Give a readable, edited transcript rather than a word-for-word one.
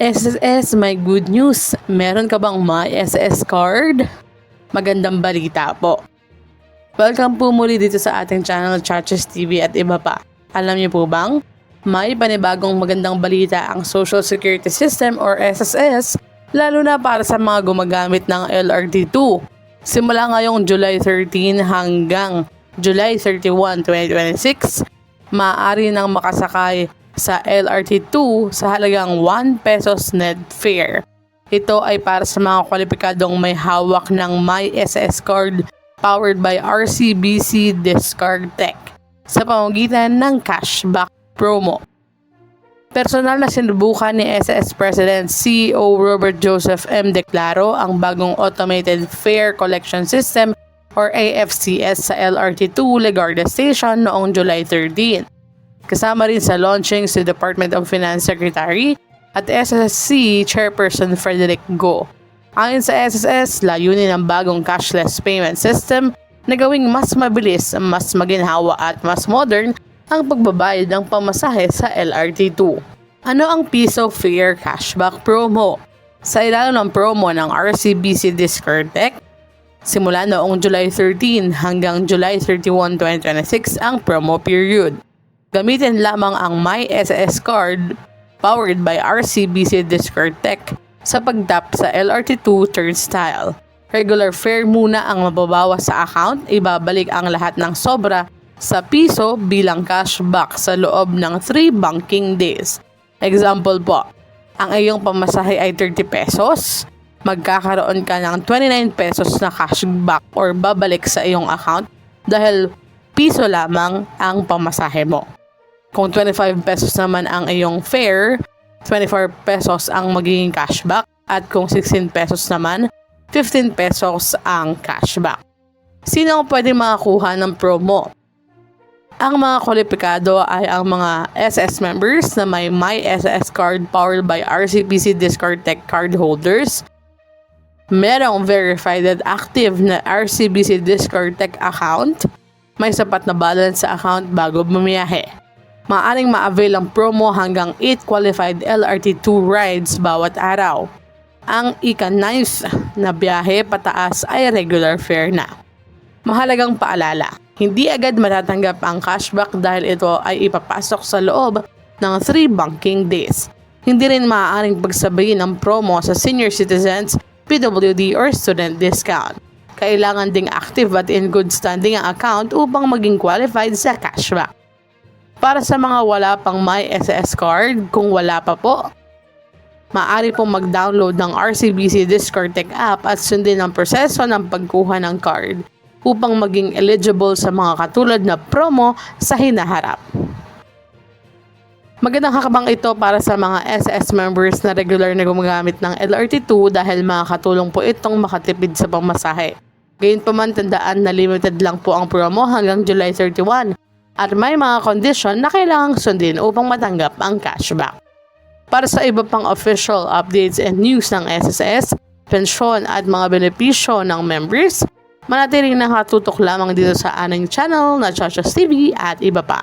SSS, may good news. Meron ka bang My SSS card? Magandang balita po. Welcome po muli dito sa ating channel, Chachas TV at iba pa. Alam niyo po bang, may panibagong magandang balita ang Social Security System or SSS, lalo na para sa mga gumagamit ng LRT2. Simula ngayong July 13 hanggang July 31, 2026, maaari nang makasakay sa LRT2 sa halagang 1 pesos net fare. Ito ay para sa mga kwalipikadong may hawak ng My SSS card powered by RCBC Discard Tech sa pamamagitan ng cashback promo. Personal na sinubukan ni SSS President CEO Robert Joseph M. Declaro ang bagong Automated Fare Collection System or AFCS sa LRT2 Legarda Station noong July 13. Kasama rin sa launching si Department of Finance Secretary at SSC Chairperson Frederick Go. Ayon sa SSS, layunin ng bagong cashless payment system na gawing mas mabilis, mas maginhawa at mas modern ang pagbabayad ng pamasahe sa LRT2. Ano ang Piso Fare Cashback Promo? Sa ilalim ng promo ng RCBC Discard Tech, simula noong July 13 hanggang July 31, 2026 ang promo period. Gamitin lamang ang My SSS card powered by RCBC Discard Tech sa pagtap sa LRT2 turnstile. Regular fare muna ang mababawas sa account, ibabalik ang lahat ng sobra sa piso bilang cashback sa loob ng 3 banking days. Example po, ang iyong pamasahe ay 30 pesos, magkakaroon ka ng 29 pesos na cashback or babalik sa iyong account dahil piso lamang ang pamasahe mo. Kung 25 pesos naman ang iyong fare, 24 pesos ang magiging cashback at kung 16 pesos naman, 15 pesos ang cashback. Sino ang pwedeng makakuha ng promo? Ang mga kwalipikado ay ang mga SS members na may My SSS card powered by RCBC Discard Tech card holders, merong verified at active na RCBC Discard Tech account, may sapat na balance sa account bago bumiyahe. Maaring ma-avail ang promo hanggang 8 qualified LRT2 rides bawat araw. Ang ika-9th na biyahe pataas ay regular fare na. Mahalagang paalala, hindi agad matatanggap ang cashback dahil ito ay ipapasok sa loob ng 3 banking days. Hindi rin maaaring pagsabayin ang promo sa senior citizens, PWD or student discount. Kailangan ding active at in good standing ang account upang maging qualified sa cashback. Para sa mga wala pang My SSS card, kung wala pa po, maaari pong mag-download ng RCBC Discard Tech app at sundin ang proseso ng pagkuha ng card upang maging eligible sa mga katulad na promo sa hinaharap. Magandang hakbang ito para sa mga SS members na regular na gumagamit ng LRT2 dahil makakatulong po itong makatipid sa pamasahe. Gayunpaman, tandaan na limited lang po ang promo hanggang July 31 at may mga kondisyon na kailangang sundin upang matanggap ang cashback. Para sa iba pang official updates and news ng SSS, pensyon at mga benepisyo ng members, manatiling nakatutok lamang dito sa aming channel na Chachas TV at iba pa.